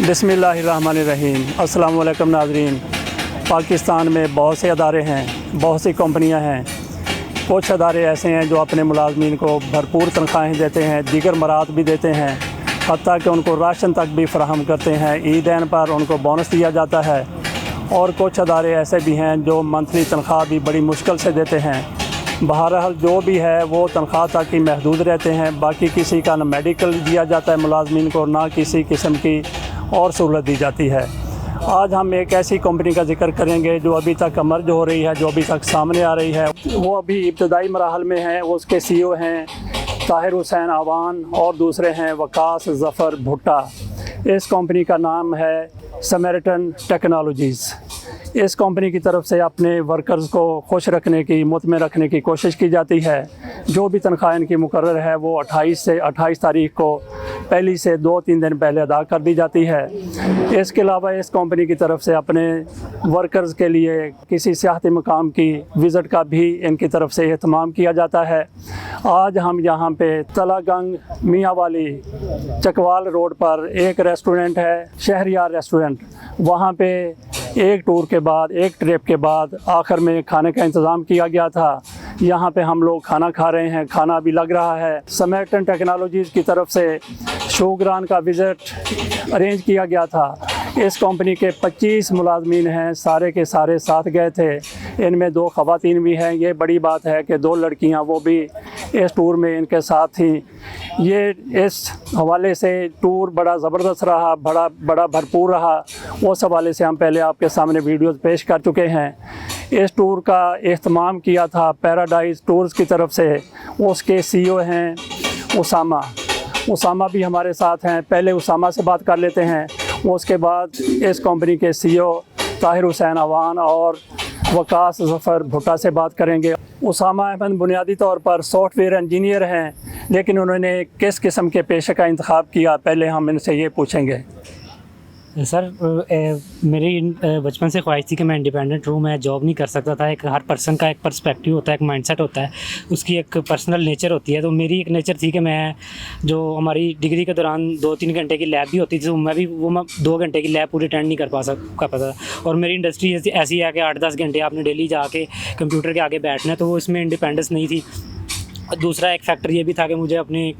बिस्मिल्लाहिर्रहमानिर्रहीम। अस्सलाम वालेकुम नाज़रीन। पाकिस्तान में बहुत से अदारे हैं, बहुत सी कंपनियां हैं। कुछ अदारे ऐसे हैं जो अपने मुलाज़मीन को भरपूर तनख्वाहें देते हैं, दीगर मराद भी देते हैं, हत्ता कि उनको राशन तक भी फ़राहम करते हैं। ईदैन पर उनको बोनस दिया जाता है। और कुछ अदारे ऐसे भी हैं जो मंथली तनख्वाह भी बड़ी मुश्किल से देते हैं। बहरहाल जो भी है वो तनख्वाह तक ही महदूद रहते हैं। बाकी किसी का ना मेडिकल दिया जाता है मुलाज़मीन को, ना किसी किस्म की और सहूलत दी जाती है। आज हम एक ऐसी कंपनी का जिक्र करेंगे जो अभी तक मर्ज हो रही है, जो अभी तक सामने आ रही है। वो अभी इब्तदाई मराहल में है। उसके CEO हैं ताहिर हुसैन आवान और दूसरे हैं वकास ज़फ़र भुट्टा। इस कंपनी का नाम है समैरिटन टेक्नोलॉजीज़। इस कंपनी की तरफ से अपने वर्कर्स को खुश रखने की, मुतमिन रखने की कोशिश की जाती है। जो भी तनख्वाह इनकी मुकर्रर है वो 28 तारीख को पहली से 2-3 दिन पहले अदा कर दी जाती है। इसके अलावा इस कंपनी की तरफ से अपने वर्कर्स के लिए किसी सियाहती मकाम की विज़िट का भी इनकी तरफ से एहतमाम किया जाता है। आज हम यहाँ पे तलागंग मियाँ वाली चकवाल रोड पर एक रेस्टोरेंट है, शहरियार रेस्टोरेंट। वहाँ पे एक टूर के बाद, एक ट्रिप के बाद आखिर में खाने का इंतज़ाम किया गया था। यहाँ पे हम लोग खाना खा रहे हैं, खाना भी लग रहा है। समैरिटन टेक्नोलॉजीज़ की तरफ से शोग्रान का विज़िट अरेंज किया गया था। इस कंपनी के 25 मुलाज़मीन हैं, सारे के सारे साथ गए थे। इनमें 2 ख़वातीन भी हैं। ये बड़ी बात है कि 2 लड़कियां वो भी इस टूर में इनके साथ थी। ये इस हवाले से टूर बड़ा ज़बरदस्त रहा, बड़ा भरपूर रहा। उस हवाले से हम पहले आपके सामने वीडियोज़ पेश कर चुके हैं। इस टूर का एहतमाम किया था पैराडाइज़ टूर्स की तरफ से। उसके CEO हैं उसामा भी हमारे साथ हैं। पहले उसामा से बात कर लेते हैं, उसके बाद इस कंपनी के CEO ताहिर हुसैन आवान और वकास ज़फ़र भुट्टा से बात करेंगे। उसामा अहमद बुनियादी तौर पर सॉफ्टवेयर इंजीनियर हैं, लेकिन उन्होंने किस किस्म के पेशे का इंतखाब किया, पहले हम इनसे ये पूछेंगे। सर मेरी बचपन से ख्वाहिश थी कि मैं इंडिपेंडेंट रहूँ। मैं जॉब नहीं कर सकता था। एक हर पर्सन का एक पर्सपेक्टिव होता है, एक माइंडसेट होता है, उसकी एक पर्सनल नेचर होती है। तो मेरी एक नेचर थी कि मैं जो हमारी डिग्री के दौरान 2-3 घंटे की लैब भी होती थी, तो मैं 2 घंटे की लैब पूरी अटेंड नहीं कर पाता था। और मेरी इंडस्ट्री ऐसी है कि 8-10 घंटे आपने डेली जाके कंप्यूटर के आगे बैठना है, तो वो इसमें इंडिपेंडेंस नहीं थी। दूसरा एक फैक्टर ये भी था कि मुझे अपने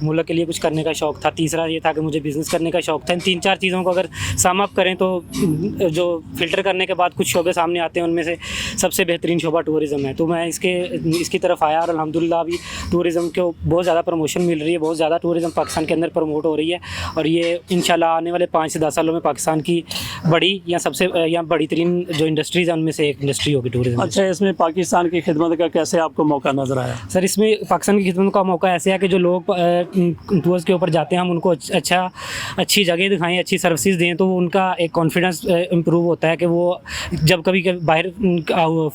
मुल्क के लिए कुछ करने का शौक़ था। तीसरा ये था कि मुझे बिज़नेस करने का शौक़ था। इन 3-4 चीज़ों को अगर सम अप करें तो जो फ़िल्टर करने के बाद कुछ शोबे सामने आते हैं, उनमें से सबसे बेहतरीन शोबा टूरिज़म है। तो मैं इसकी तरफ आया और अल्हम्दुलिल्लाह अभी टूरिज़म को बहुत ज़्यादा प्रमोशन मिल रही है। बहुत ज़्यादा टूरिज़म पाकिस्तान के अंदर प्रमोट हो रही है और ये इंशाल्लाह आने वाले 5 से 10 सालों में पाकिस्तान की बड़ी तरीन जो इंडस्ट्रीज़ हैं उनमें से एक इंडस्ट्री होगी टूरिज़म। अच्छा, इसमें पाकिस्तान की खिदमत का कैसे आपको मौका नज़र आया? सर, इसमें पाकिस्तान की खिदमत का मौका ऐसे है कि जो लोग टूर्स के ऊपर जाते हैं, हम उनको अच्छी जगह दिखाएं, अच्छी सर्विसेज दें, तो उनका एक कॉन्फिडेंस इम्प्रूव होता है कि वो जब कभी बाहर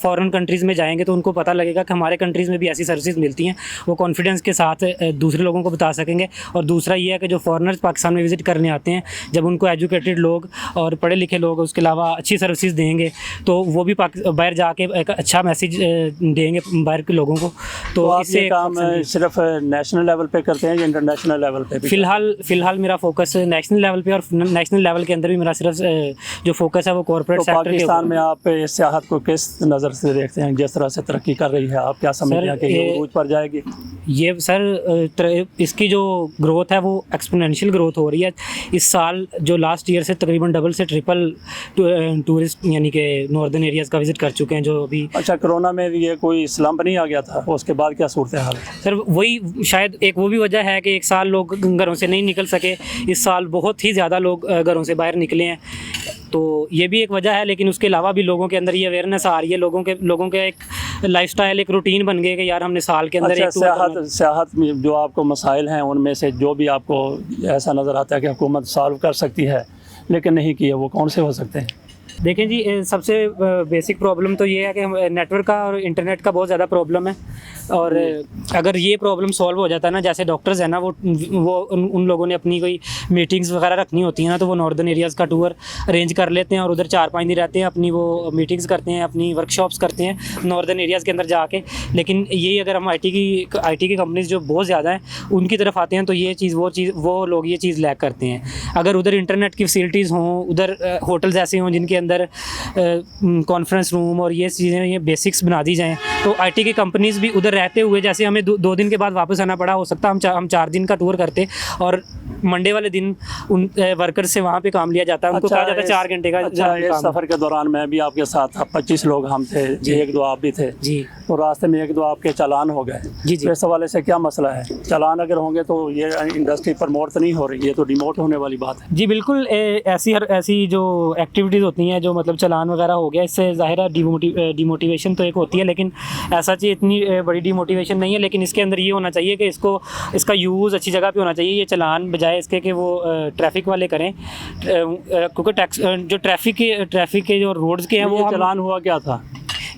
फॉरेन कंट्रीज़ में जाएंगे तो उनको पता लगेगा कि हमारे कंट्रीज़ में भी ऐसी सर्विसेज मिलती हैं। वो कॉन्फिडेंस के साथ दूसरे लोगों को बता सकेंगे। और दूसरा ये है कि जो फॉरेनर्स पाकिस्तान में विज़िट करने आते हैं, जब उनको एजुकेटेड लोग और पढ़े लिखे लोग उसके अलावा अच्छी सर्विसेज देंगे तो वो भी बाहर जाके एक अच्छा मैसेज देंगे बाहर के लोगों को। तो इससे काम सिर्फ नेशनल लेवल पे करते हैं या इंटरनेशनल लेवल पे भी? फ़िलहाल मेरा फोकस नेशनल लेवल पे, और नेशनल लेवल के अंदर भी मेरा सिर्फ जो फोकस है वो कॉर्पोरेट सेक्टर के। पाकिस्तान में आप इस सियाहत को किस नज़र से देखते हैं? जिस तरह से तरक्की कर रही है, आप क्या समझते हैं कि ये उरूज पर जाएगी? ये सर इसकी जो ग्रोथ है वो एक्सपोनेंशियल ग्रोथ हो रही है। इस साल जो लास्ट ईयर से तकरीबन डबल से ट्रिपल टूरिस्ट यानी कि नॉर्दर्न एरियाज़ का विज़िट कर चुके हैं जो अभी। अच्छा, कोरोना में ये कोई स्लम्प नहीं आ गया था? उसके बाद क्या सूरत हाल? सर वही शायद एक वो भी वजह है कि एक साल लोग घरों से नहीं निकल सके। इस साल बहुत ही ज़्यादा लोग घरों से बाहर निकले हैं, तो ये भी एक वजह है। लेकिन उसके अलावा भी लोगों के अंदर ये अवेयरनेस आ रही है। लोगों के एक लाइफस्टाइल, एक रूटीन बन गए कि यार हमने साल के अंदर सियाहत में जो आपको मसाइल हैं उनमें से जो भी आपको ऐसा नज़र आता है कि हुकूमत सॉल्व कर सकती है लेकिन नहीं किए, वो कौन से हो सकते हैं? देखें जी, सबसे बेसिक प्रॉब्लम तो ये है कि नेटवर्क का और इंटरनेट का बहुत ज़्यादा प्रॉब्लम है। और अगर ये प्रॉब्लम सॉल्व हो जाता है ना, जैसे डॉक्टर्स हैं ना, वो उन लोगों ने अपनी कोई मीटिंग्स वगैरह रखनी होती है ना, तो वो नॉर्दर्न एरियाज़ का टूर अरेंज कर लेते हैं और उधर 4-5 दिन रहते हैं, अपनी वो मीटिंग्स करते हैं, अपनी वर्कशॉप्स करते हैं नॉर्दर्न एरियाज़ के अंदर जाके। लेकिन यही अगर हम आई टी की कंपनीज जो बहुत ज़्यादा हैं उनकी तरफ आते हैं, तो ये चीज़ वो लोग ये चीज़ लैक करते हैं। अगर उधर इंटरनेट की फैसिलिटीज़ हों, उधर होटल्स ऐसे हों जिनके अंदर कॉन्फ्रेंस रूम और ये चीज़ें, ये बेसिक्स बना दी जाएँ, तो आईटी की कंपनीज़ भी उधर रहते हुए, जैसे हमें 2 दिन के बाद वापस आना पड़ा, हो सकता है हम 4 दिन का टूर करते और मंडे वाले दिन उन वर्कर्स से वहाँ पे काम लिया जाता है, उनको कहा जाता है 4 घंटे का। अच्छा, इस सफ़र के दौरान मैं भी आपके साथ था, 25 लोग हम थे, 1-2 आप भी थे जी। तो रास्ते में 1-2 आपके चालान हो गए जी। तो इस हवाले से क्या मसला है? चालान अगर होंगे तो ये इंडस्ट्री प्रमोट तो नहीं हो रही, ये तो डिमोट होने वाली बात है। जी बिल्कुल, ऐसी जो एक्टिविटीज़ होती हैं, जो मतलब चालान वगैरह हो गया, इससे ज़ाहिर है डिमोटिवेशन तो एक होती है, लेकिन ऐसा चीज़ इतनी बड़ी डिमोटिवेशन नहीं है। लेकिन इसके अंदर ये होना चाहिए कि इसका यूज़ अच्छी जगह पे होना चाहिए। ये चालान बजाय इसके कि वो ट्रैफिक वाले करें, क्योंकि टैक्स जो ट्रैफिक के जो रोड्स के हैं वो चालान हुआ क्या था?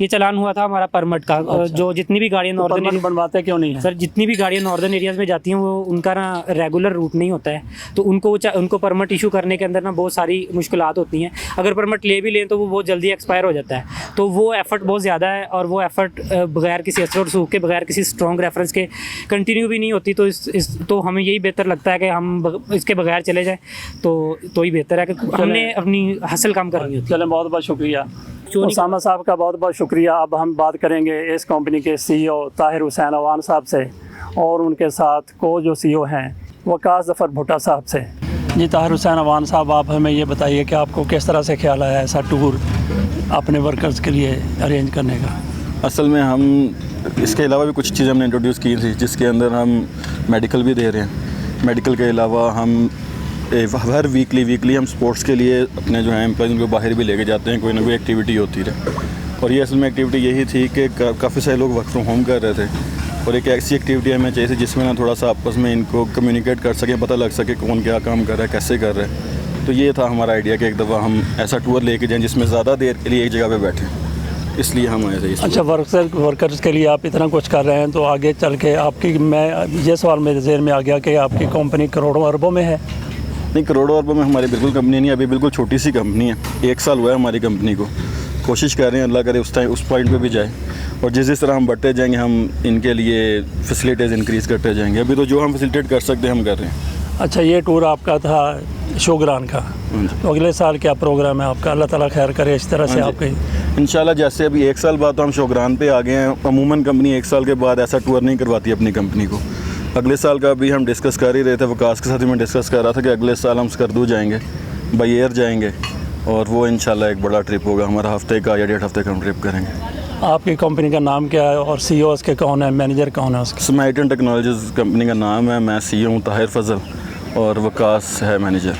ये चालान हुआ था हमारा परमिट का। अच्छा। जो जितनी भी गाड़ियाँ नॉर्दर्न बनवाते क्यों नहीं है सर? जितनी भी गाड़ियाँ नॉर्दर्न एरियाज़ में जाती हैं वो उनका ना रेगुलर रूट नहीं होता है, तो उनको परमिट इशू करने के अंदर ना बहुत सारी मुश्किलात होती हैं। अगर परमिट ले भी लें तो वो बहुत जल्दी एक्सपायर हो जाता है, तो वो एफ़र्ट बहुत ज़्यादा है और वो एफ़र्ट बगैर किसी असर और सूख के, बगैर किसी स्ट्रॉन्ग रेफरेंस के कंटिन्यू भी नहीं होती। तो तो हमें यही बेहतर लगता है कि हम इसके बगैर चले जाएँ तो ही बेहतर है, कि हमने अपनी हासिल काम करनी होती है। चलें, बहुत बहुत शुक्रिया उसामा साहब का, बहुत बहुत शुक्रिया। अब हम बात करेंगे इस कंपनी के CEO ताहिर हुसैन अवान साहब से और उनके साथ को जो CEO हैं वकास ज़फ़र भुट्टा साहब से। जी ताहिर हुसैन अवान साहब, आप हमें ये बताइए कि आपको किस तरह से ख्याल आया ऐसा टूर अपने वर्कर्स के लिए अरेंज करने का? असल में हम इसके अलावा भी कुछ चीज़ें हमने इंट्रोड्यूस की थी, जिसके अंदर हम मेडिकल भी दे रहे हैं। मेडिकल के अलावा हम हर वीकली हम स्पोर्ट्स के लिए अपने जो है एम्प्लॉइज़ को बाहर भी लेके जाते हैं, कोई ना कोई एक्टिविटी होती रहे। और ये असल में एक्टिविटी यही थी कि काफ़ी सारे लोग वर्क फ्रॉम होम कर रहे थे और एक ऐसी एक्टिविटी हमें चाहिए थी जिसमें ना थोड़ा सा आपस में इनको कम्युनिकेट कर सकें, पता लग सके कौन क्या काम कर रहा है, कैसे कर रहा है। तो ये था हमारा आइडिया कि एक दफ़ा हम ऐसा टूर लेके जाएँ जिसमें ज़्यादा देर के लिए एक जगह पर बैठें, इसलिए हम आए थे। अच्छा, वर्कर्स के लिए आप इतना कुछ कर रहे हैं, तो आगे चल के आपकी, मैं ये सवाल मेरे ज़हन में आ गया कि आपकी कंपनी करोड़ों अरबों में है? नहीं, करोड़ों अरबों में हमारी बिल्कुल कंपनी नहीं, अभी बिल्कुल छोटी सी कंपनी है। 1 साल हुआ है हमारी कंपनी को। कोशिश कर रहे हैं अल्लाह करे उस पॉइंट पे भी जाए, और जिस तरह हम बढ़ते जाएंगे हम इनके लिए फैसिलिटीज़ इंक्रीज़ करते जाएंगे। अभी तो जो हम फैसिलिटेट कर सकते हैं हम कर रहे हैं। अच्छा, ये टूर आपका था शोग्रान का, तो अगले साल क्या प्रोग्राम है आपका? अल्लाह ताला खैर करे इस तरह से आपके। इंशाल्लाह, जैसे अभी 1 साल बाद तो हम शोग्रान पे आ गए हैं। अमूमन कंपनी 1 साल के बाद ऐसा टूर नहीं करवाती अपनी कंपनी को। अगले साल का भी हम डिस्कस कर ही रहे थे, वकास के साथ ही मैं डिस्कस कर रहा था कि अगले साल हम स्कर्दू जाएंगे, बाय एयर जाएंगे, और वो इंशाल्लाह एक बड़ा ट्रिप होगा हमारा, हफ्ते का या 1.5 हफ्ते का हम ट्रिप करेंगे। आपकी कंपनी का नाम क्या है और CEO उसके कौन है, मैनेजर कौन है उसका? स्माइटन टेक्नोलॉजीज़ कंपनी का नाम है। मैं CEO हूँ ताहिर फजल और वकास है मैनेजर।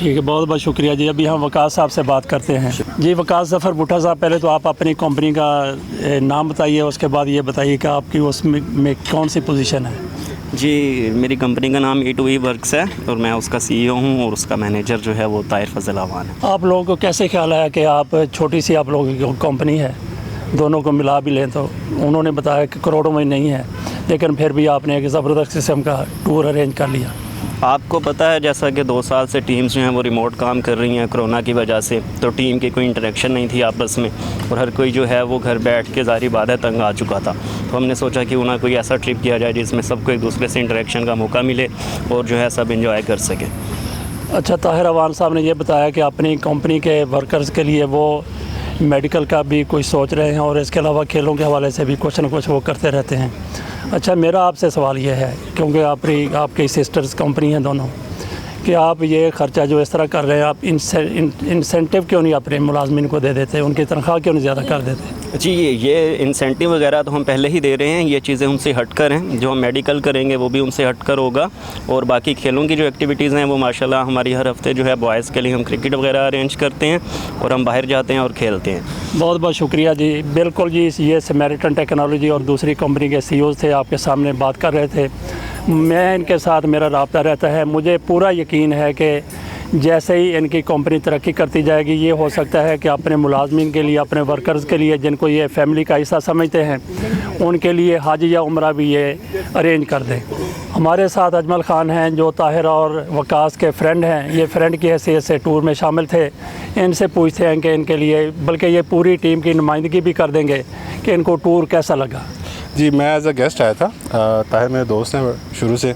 ठीक है, बहुत बहुत शुक्रिया जी। अभी हम वकास साहब से बात करते हैं। जी वकास ज़फ़र भुट्टा साहब, पहले तो आप अपनी कंपनी का नाम बताइए, उसके बाद ये बताइए कि आपकी उसमें कौन सी पोजीशन है? जी, मेरी कंपनी का नाम E2E वर्क्स है और मैं उसका CEO हूँ और उसका मैनेजर जो है वो ताहिर फजल अवान है। आप लोगों को कैसे ख्याल आया कि आप छोटी सी आप लोगों की कंपनी है, दोनों को मिला भी लें तो उन्होंने बताया कि करोड़ों में नहीं है, लेकिन फिर भी आपने एक ज़बरदस्त किस्म का टूर अरेंज कर लिया? आपको पता है जैसा कि 2 साल से टीम्स जो हैं वो रिमोट काम कर रही हैं कोरोना की वजह से, तो टीम की कोई इंटरेक्शन नहीं थी आपस में और हर कोई जो है वो घर बैठ के ज़ाहिर बात है तंग आ चुका था। तो हमने सोचा क्यों ना कोई ऐसा ट्रिप किया जाए जिसमें सबको एक दूसरे से इंटरेक्शन का मौका मिले और जो है सब इंजॉय कर सकें। अच्छा, ताहिर अवान साहब ने ये बताया कि अपनी कंपनी के वर्कर्स के लिए वो मेडिकल का भी कोई सोच रहे हैं और इसके अलावा खेलों के हवाले से भी कुछ न कुछ वो करते रहते हैं। अच्छा, मेरा आपसे सवाल ये है, क्योंकि आपकी सिस्टर्स कंपनी हैं दोनों, कि आप ये ख़र्चा जो इस तरह कर रहे हैं, आप इंसेंटिव क्यों नहीं अपने मुलाजमिन को दे देते, उनकी तनख्वाह क्यों नहीं ज़्यादा कर देते? जी, ये इंसेंटिव वगैरह तो हम पहले ही दे रहे हैं, ये चीज़ें उनसे हटकर हैं। जो हम मेडिकल करेंगे वो भी उनसे हटकर होगा और बाकी खेलों की जो एक्टिविटीज़ हैं वो माशाल्लाह हमारी हर हफ्ते जो है बॉयज़ के लिए हम क्रिकेट वगैरह अरेंज करते हैं और हम बाहर जाते हैं और खेलते हैं। बहुत बहुत शुक्रिया जी। बिल्कुल जी, ये स्मार्टन टेक्नोलॉजी और दूसरी कंपनी के CEOs थे, आपके सामने बात कर रहे थे। मैं इनके साथ मेरा राब्ता रहता है, मुझे पूरा यकीन है कि जैसे ही इनकी कंपनी तरक्की करती जाएगी, ये हो सकता है कि अपने मुलाजमीन के लिए, अपने वर्कर्स के लिए, जिनको ये फैमिली का हिस्सा समझते हैं, उनके लिए हज या उम्रा भी ये अरेंज कर दें। हमारे साथ अजमल ख़ान हैं जो ताहिर और वकास के फ्रेंड हैं। ये फ्रेंड की हैसियत से टूर में शामिल थे। इनसे पूछते हैं कि इनके लिए, बल्कि ये पूरी टीम की नुमाइंदगी भी कर देंगे कि इनको टूर कैसा लगा। जी, मैं एज अ गेस्ट आया था। ताहिर मेरे दोस्त हैं शुरू से,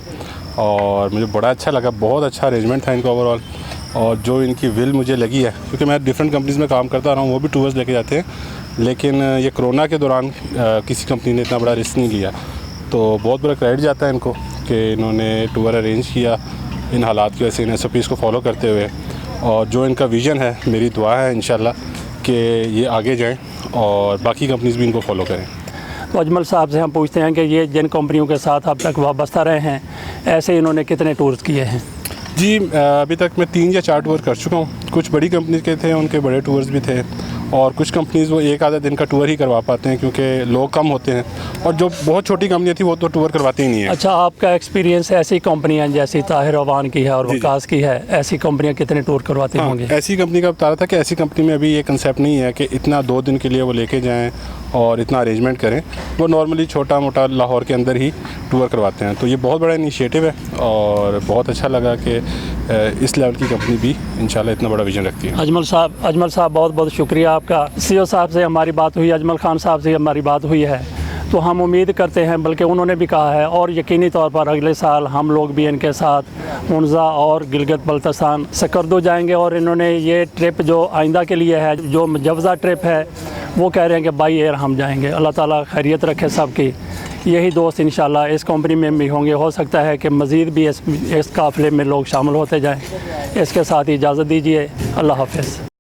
और मुझे बड़ा अच्छा लगा। बहुत अच्छा अरेंजमेंट था इनका ओवरऑल, और जो इनकी विल मुझे लगी है, क्योंकि मैं डिफरेंट कंपनीज़ में काम करता रहा हूँ, वो भी टूर्स लेके जाते हैं, लेकिन ये कोरोना के दौरान किसी कंपनी ने इतना बड़ा रिस्क नहीं लिया। तो बहुत बड़ा क्रेडिट जाता है इनको कि इन्होंने टूर अरेंज किया इन हालात की वजह से, इन SOPs को फॉलो करते हुए। और जो इनका विज़न है, मेरी दुआ है इंशाल्लाह कि ये आगे जाएं और बाकी कंपनीज़ भी इनको फॉलो करें। तो अजमल साहब से हम पूछते हैं कि ये जिन कंपनियों के साथ अब तक वाबस्ता रहे हैं, ऐसे इन्होंने कितने टूर्स किए हैं? जी, अभी तक मैं 3 या 4 टूर कर चुका हूँ। कुछ बड़ी कंपनी के थे, उनके बड़े टूर्स भी थे, और कुछ कंपनीज़ वो एक आधा दिन का टूर ही करवा पाते हैं क्योंकि लोग कम होते हैं, और जो बहुत छोटी कंपनी थी वो तो टूर करवाती ही नहीं है। अच्छा, आपका एक्सपीरियंस ऐसी कंपनियां जैसी ताहिर अवान की है और वकास की है, ऐसी कंपनियां कितने टूर करवाती होंगी? ऐसी कंपनी का बता रहा था कि ऐसी कंपनी में अभी ये कंसेप्ट नहीं है कि इतना 2 दिन के लिए वो लेके जाएं और इतना अरेंजमेंट करें। वो नॉर्मली छोटा मोटा लाहौर के अंदर ही टूर करवाते हैं। तो ये बहुत बड़ा इनिशिएटिव है और बहुत अच्छा लगा कि इस लेवल की कंपनी भी इंशाल्लाह इतना बड़ा विजन रखती है। अजमल साहब बहुत बहुत शुक्रिया आपका। CEO साहब से हमारी बात हुई, अजमल ख़ान साहब से हमारी बात हुई है, तो हम उम्मीद करते हैं, बल्कि उन्होंने भी कहा है और यकीनी तौर पर अगले साल हम लोग भी इनके साथ मुंजा और गिलगित बल्तिस्तान सकरदो जाएंगे। और इन्होंने ये ट्रिप जो आइंदा के लिए है, जो मुजवज़ा ट्रिप है, वो कह रहे हैं कि बाई एयर हम जाएंगे। अल्लाह ताला खैरियत रखे सबकी। यही दोस्त इंशाल्लाह इस कंपनी में भी होंगे। हो सकता है कि मज़ीद भी इस काफ़िले में लोग शामिल होते जाएं। इसके साथ ही इजाज़त दीजिए। अल्लाह हाफ़िज़।